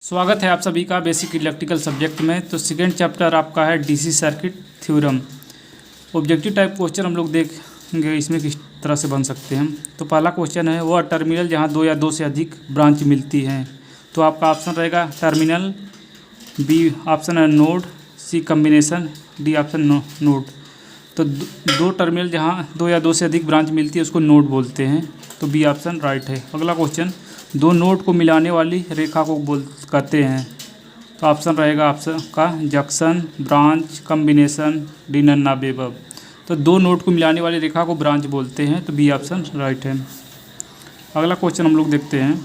स्वागत है आप सभी का बेसिक इलेक्ट्रिकल सब्जेक्ट में। तो सेकेंड चैप्टर आपका है DC circuit theorem. Objective type question हम लोग देखेंगे इसमें किस तरह से बन सकते हैं। तो पहला क्वेश्चन है वह टर्मिनल जहां दो या दो से अधिक ब्रांच मिलती हैं। तो आपका ऑप्शन रहेगा टर्मिनल, बी ऑप्शन है नोड, सी कम्बिनेशन, डी ऑप्शन नोड। तो दो टर्मिनल जहां दो या दो से अधिक ब्रांच मिलती है उसको नोड बोलते हैं। तो बी ऑप्शन राइट है। अगला क्वेश्चन, दो नोड को मिलाने वाली रेखा को कहते हैं। तो ऑप्शन रहेगा ऑप्शन का जंक्शन, ब्रांच, कम्बिनेशन, डी नन्ना बेबब। तो दो नोड को मिलाने वाली रेखा को ब्रांच बोलते हैं। तो बी ऑप्शन राइट है। अगला क्वेश्चन हम लोग देखते हैं,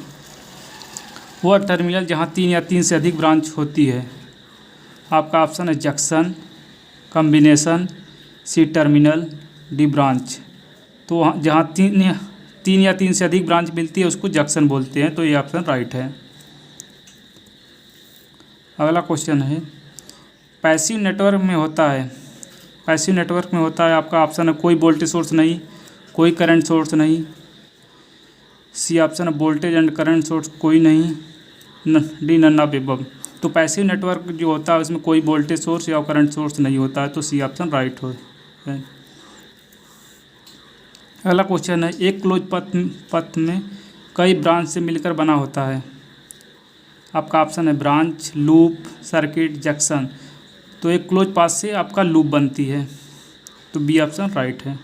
वह टर्मिनल जहां तीन या तीन से अधिक ब्रांच होती है। आपका ऑप्शन है junction, combination, C terminal, D branch. तो जहाँ तीन या तीन से अधिक ब्रांच मिलती है उसको जंक्शन बोलते हैं। तो ये ऑप्शन राइट है। अगला क्वेश्चन है, पैसिव नेटवर्क में होता है। पैसिव नेटवर्क में होता है आपका ऑप्शन है कोई वोल्टेज सोर्स नहीं, कोई करंट सोर्स नहीं, सी ऑप्शन है वोल्टेज एंड करंट सोर्स कोई नहीं, डी नन्ना बेबब। तो पैसिव नेटवर्क जो होता है उसमें कोई वोल्टेज सोर्स या करंट सोर्स नहीं होता है। तो सी ऑप्शन राइट हो है। अगला क्वेश्चन है, एक क्लोज पथ में कई ब्रांच से मिलकर बना होता है। आपका ऑप्शन है ब्रांच, लूप, सर्किट, जंक्शन। तो एक क्लोज पाथ से आपका लूप बनती है। तो बी ऑप्शन राइट है।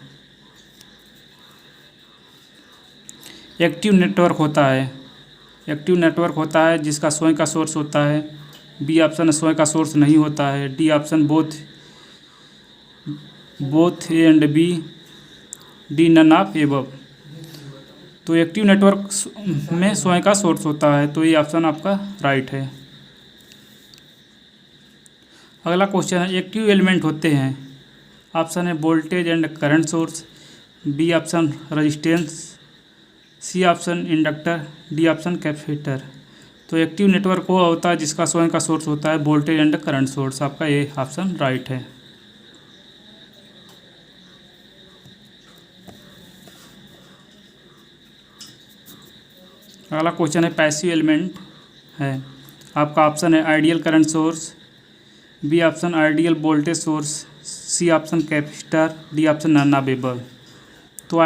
एक्टिव नेटवर्क होता है। एक्टिव नेटवर्क होता है जिसका स्वयं का सोर्स होता है। बी ऑप्शन स्वयं का सोर्स नहीं होता है। D option both A and B, D none of above. तो एक्टिव नेटवर्क में स्वयं का सोर्स होता है। तो ये ऑप्शन आपका राइट है। अगला क्वेश्चन है, एक्टिव एलिमेंट होते हैं। ऑप्शन है voltage and current source, B option resistance, C option inductor, D option capacitor. तो एक्टिव नेटवर्क वो होता है जिसका स्वयं का सोर्स होता है वोल्टेज एंड करंट सोर्स। आपका ये ऑप्शन राइट है। अगला क्वेश्चन है पैसिव एलिमेंट है। आपका ऑप्शन है ideal current source, B option ideal voltage source, C option capacitor, D option नन्ना बेबल। तो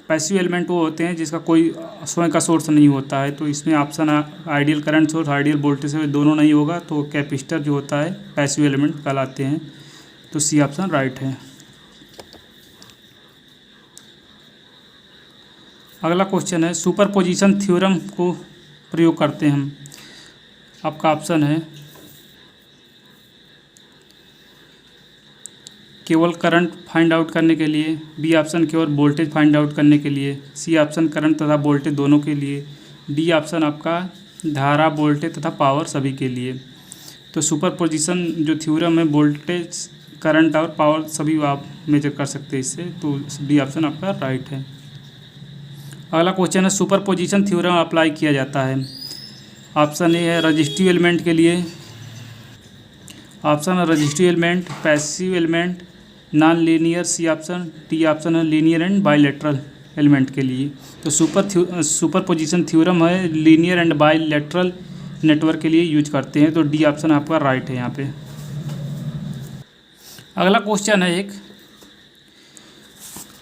पैसिव एलिमेंट वो होते हैं जिसका कोई स्वयं का सोर्स नहीं होता है। तो इसमें option ideal current source, ideal voltage source दोनों नहीं होगा। तो कैपेसिटर जो होता है पैसिव एलिमेंट कहलाते हैं। तो सी ऑप्शन राइट है। अगला क्वेश्चन है, सुपरपोजिशन थ्योरम को प्रयोग करते हैं हम। आपका ऑप्शन है केवल करंट फाइंड आउट करने के लिए, बी ऑप्शन केवल वोल्टेज फाइंड आउट करने के लिए, सी ऑप्शन करंट तथा वोल्टेज दोनों के लिए, डी ऑप्शन आपका धारा, वोल्टेज तथा पावर सभी के लिए। तो सुपरपोजिशन जो थ्योरम है वोल्टेज, करंट और पावर सभी आप मेजर कर सकते हैं इससे। तो डी ऑप्शन आपका राइट है। अगला क्वेश्चन है, सुपरपोजिशन थ्योरम अप्लाई किया जाता है। ऑप्शन ए है रजिस्टिव एलिमेंट के लिए, ऑप्शन है resistive element, passive element, non linear, C option, D option है लीनियर एंड बाइलेटरल एलिमेंट के लिए। तो सुपरपोजिशन थ्योरम है लीनियर एंड बाइलेटरल नेटवर्क के लिए यूज करते हैं। तो डी ऑप्शन आपका राइट है यहाँ पे। अगला क्वेश्चन है, एक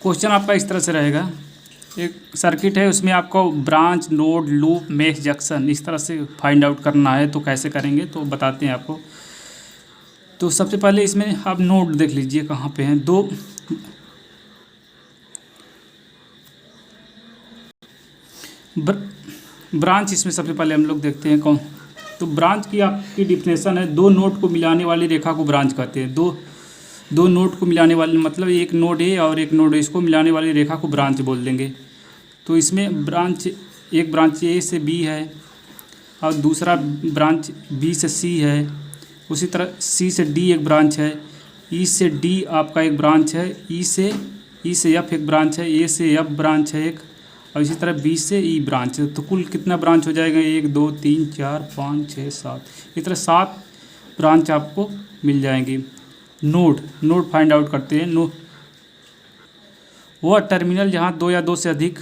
क्वेश्चन आपका इस तरह से रहेगा, एक सर्किट है उसमें आपको branch, node, loop, mesh, junction इस तरह से फाइंड आउट करना है। तो कैसे करेंगे तो बताते हैं आपको। तो सबसे पहले इसमें आप नोड देख लीजिए कहाँ पे हैं। दो ब्रांच इसमें सबसे पहले हम लोग देखते हैं कौन। तो ब्रांच की आपकी डिफिनेशन है दो नोड को मिलाने वाली रेखा को ब्रांच कहते हैं। दो नोड को मिलाने वाले मतलब एक नोड ए और एक नोड ए, इसको मिलाने वाली रेखा को ब्रांच बोल देंगे। तो इसमें ब्रांच, एक ब्रांच ए से बी है और दूसरा ब्रांच बी से सी है। उसी तरह सी से डी एक ब्रांच है, ई से डी आपका एक ब्रांच है, ई से एफ एक ब्रांच है, ए से एफ ब्रांच है एक, और इसी तरह बी से ई ब्रांच है। तो कुल कितना ब्रांच हो जाएगा, 1 2 3 4 5 6 7, इस तरह 7 ब्रांच आपको मिल जाएंगी। नोड फाइंड आउट करते हैं। वह टर्मिनल जहाँ दो या दो से अधिक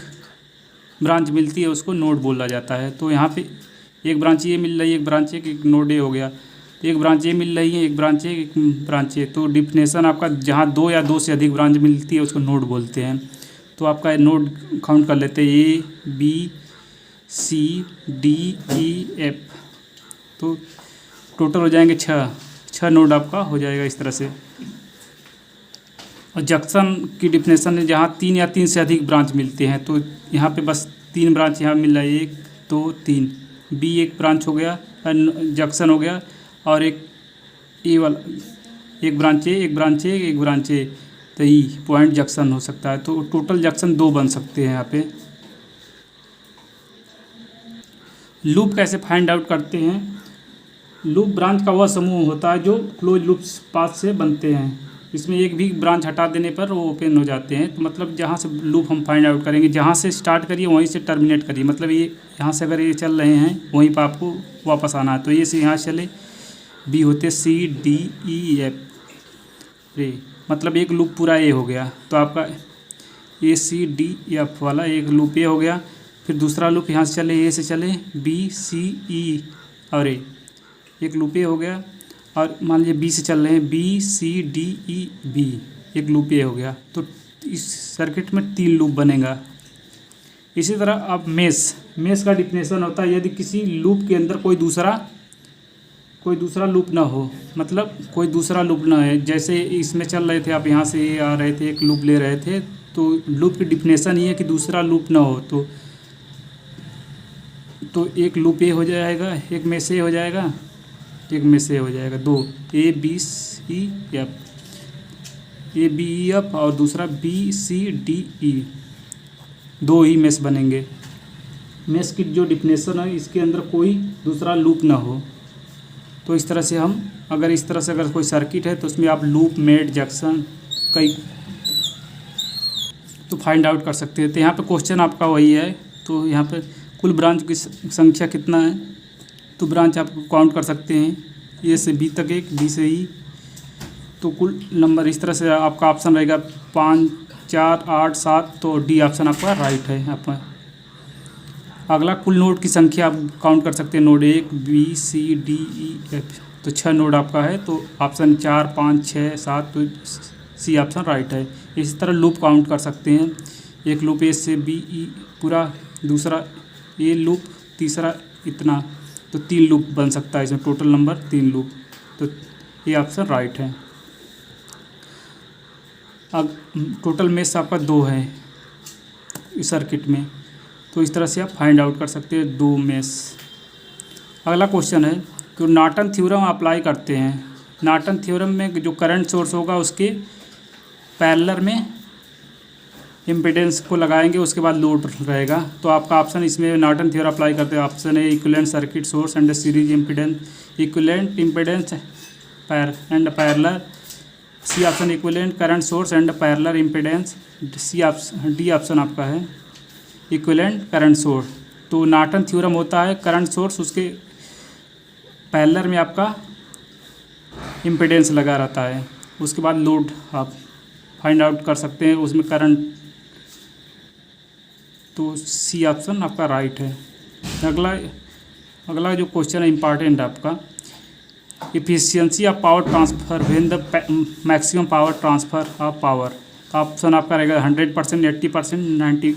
ब्रांच मिलती है उसको नोड बोला जाता है। तो यहाँ पे एक ब्रांच ये मिल रही है, एक ब्रांच है, एक नोड ए हो गया। तो एक ब्रांच ये मिल रही है, एक ब्रांच है, एक ब्रांच है। तो डिफिनेशन आपका जहाँ दो या दो से अधिक ब्रांच मिलती है उसको नोड बोलते हैं। तो आपका नोड काउंट कर लेते हैं, A B C D E F. तो टोटल हो जाएंगे 6 नोड आपका हो जाएगा इस तरह से। और जंक्शन की डिफिनेशन है जहाँ 3 या 3 से अधिक ब्रांच मिलते हैं। तो यहाँ पे बस 3 ब्रांच यहाँ मिल रहा है, 1 2 3। बी एक ब्रांच हो गया, जंक्शन हो गया, और एक ए वाला एक ब्रांच है, एक ब्रांच है, एक ब्रांच है। तो ई पॉइंट जंक्शन हो सकता है। तो टोटल जंक्शन 2 बन सकते हैं यहाँ पे। लूप कैसे फाइंड आउट करते हैं? लूप ब्रांच का वह समूह होता है जो क्लोज लूप पाथ से बनते हैं। इसमें एक भी ब्रांच हटा देने पर वो ओपन हो जाते हैं। तो मतलब जहाँ से लूप हम फाइंड आउट करेंगे, जहाँ से स्टार्ट करिए वहीं से टर्मिनेट करिए। मतलब ये यहाँ से अगर ये चल रहे हैं वहीं पर आपको वापस आना है। तो ये से यहाँ चले, बी होते सी डी ई एफ रे, मतलब एक लूप पूरा ए हो गया। तो आपका ए सी डी एफ वाला एक लूप ए हो गया। फिर दूसरा लूप यहाँ से चले, ए से चले, बी सी ई और ए, एक लूप ए हो गया। और मान लीजिए बी से चल रहे हैं, B C D E B, एक लूप ए हो गया। तो इस सर्किट में 3 लूप बनेगा। इसी तरह अब मेश का डिफिनेशन होता है यदि किसी लूप के अंदर कोई दूसरा लूप ना हो, मतलब कोई दूसरा लूप ना है। जैसे इसमें चल रहे थे आप, यहाँ से ये आ रहे थे, एक लूप ले रहे थे। तो लूप की डिफिनेशन ये है कि दूसरा लूप ना हो। तो एक लूप ए हो जाएगा, एक में से हो जाएगा, एक में से हो जाएगा 2, A B C F, A B E F, और दूसरा बी सी डी ई। 2 ही मेश बनेंगे। मेश की जो डिफिनेशन है, इसके अंदर कोई दूसरा लूप ना हो। तो इस तरह से हम अगर कोई सर्किट है तो उसमें आप लूप, मेड, जंक्शन कई तो फाइंड आउट कर सकते हैं। तो यहाँ पे क्वेश्चन आपका वही है। तो यहाँ पे कुल ब्रांच की संख्या कितना है? तो ब्रांच आप काउंट कर सकते हैं, ए से बी तक, एक बी से ई। तो कुल नंबर इस तरह से आपका ऑप्शन रहेगा 5 4 8 7। तो डी ऑप्शन आपका राइट है। आपका अगला कुल नोड की संख्या आप काउंट कर सकते हैं। Node 1 B C D E F, तो 6 नोड आपका है। तो ऑप्शन 4 5 6 7, तो सी ऑप्शन राइट है। इसी तरह लूप काउंट कर सकते हैं। एक लूप ए से बी ई पूरा, दूसरा ए लूप, तीसरा इतना। तो 3 लूप बन सकता है इसमें, टोटल नंबर 3 लूप। तो ये ऑप्शन राइट है। अब टोटल मेश आपका 2 है इस सर्किट में। तो इस तरह से आप फाइंड आउट कर सकते हैं 2 मेश। अगला क्वेश्चन है कि नॉर्टन थ्योरम अप्लाई करते हैं। नॉर्टन थ्योरम में जो करंट सोर्स होगा उसके पैरेलल में इम्पीडेंस को लगाएंगे, उसके बाद लोड रहेगा। तो आपका ऑप्शन इसमें नॉर्टन थ्योरम अप्लाई करते हैं। ऑप्शन है equivalent circuit source and series impedance, equivalent impedance and parallel. C option equivalent current source and parallel impedance. C option D option आपका है इक्विवेलेंट करंट सोर्स। तो नॉर्टन थ्योरम होता है current source, उसके parallel में आपका impedance लगा रहता है, उसके बाद लोड आप फाइंड आउट कर सकते हैं उसमें करंट। तो सी ऑप्शन आपका राइट है। अगला जो क्वेश्चन है इम्पॉर्टेंट आपका, efficiency of power transfer when the maximum power transfer of power. Option आपका रहेगा 100%, 80%, 90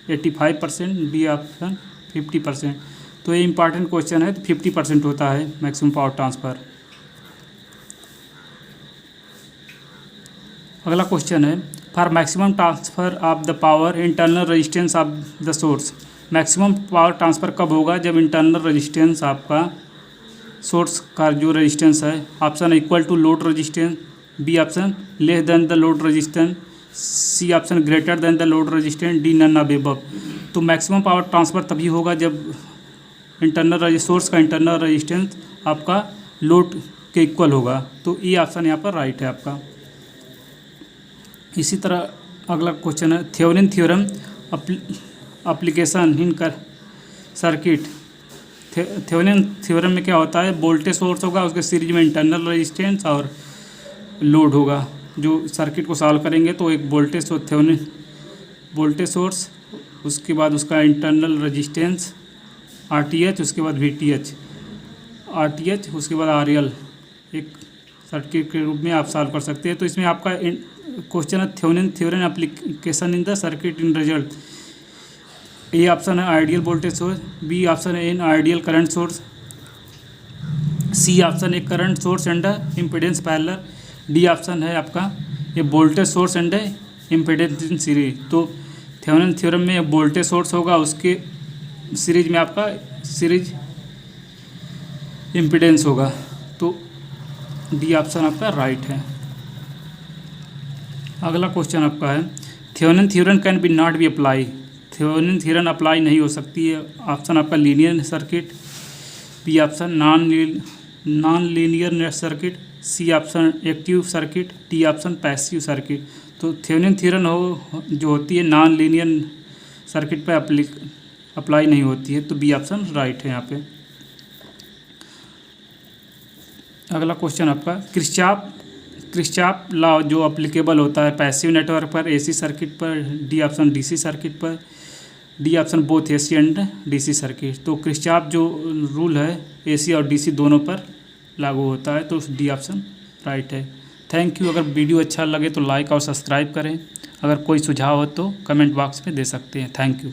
85%, डी ऑप्शन 50%। तो ये इंपॉर्टेंट क्वेश्चन है। तो 50% होता है मैक्सिमम पावर ट्रांसफ़र। अगला क्वेश्चन है for maximum transfer of the power internal resistance of the source. Maximum power transfer कब होगा? जब इंटरनल रेजिस्टेंस आपका सोर्स का जो रेजिस्टेंस है, option equal to load resistance, B option less than the load resistance, C option greater than the load resistance, D none of above. तो maximum power transfer तभी होगा जब सोर्स का internal resistance आपका load के equal होगा। तो ये ऑप्शन यहाँ पर राइट है आपका। इसी तरह अगला क्वेश्चन है थेवेनिन थ्योरम एप्लीकेशन इन कर सर्किट। थेवेनिन थ्योरम में क्या होता है? वोल्टेज सोर्स होगा, उसके सीरीज में इंटरनल रेजिस्टेंस और लोड होगा। जो सर्किट को सॉल्व करेंगे तो एक वोल्टेज सोर्स, उसके बाद उसका इंटरनल रेजिस्टेंस RTH, उसके बाद VTH, RTH, उसके बाद RL एक सर्किट के रूप में आप सॉल्व कर सकते हैं। तो इसमें आपका क्वेश्चन है Thevenin theorem application in the circuit in result. A option है ideal voltage source, B option है in ideal current source, C option है current source and impedance parallel, D option है आपका ये voltage source and impedance in series. तो Thevenin theorem में voltage source होगा, उसके सीरीज में आपका सीरीज इम्पीडेंस होगा। तो डी ऑप्शन आपका राइट है। अगला क्वेश्चन आपका है Thevenin theorem can be not be apply. Thevenin theorem apply नहीं हो सकती है। ऑप्शन आपका linear circuit, B option non linear circuit, C option active circuit, D option passive circuit. तो थेवेनिन थ्योरम जो होती है नॉन लीनियर सर्किट पे अप्लाई नहीं होती है। तो बी ऑप्शन राइट है यहाँ पे। अगला क्वेश्चन आपका क्रिश्चॉफ लॉ जो अप्लीकेबल होता है पैसिव नेटवर्क पर, AC सर्किट पर, डी ऑप्शन DC सर्किट पर, D option both AC and DC circuit. तो क्रिश्चॉफ जो रूल है AC और DC दोनों पर लागू होता है। तो डी ऑप्शन राइट है। Thank you. अगर वीडियो अच्छा लगे तो लाइक और सब्सक्राइब करें। अगर कोई सुझाव हो तो कमेंट बॉक्स में दे सकते हैं। Thank you.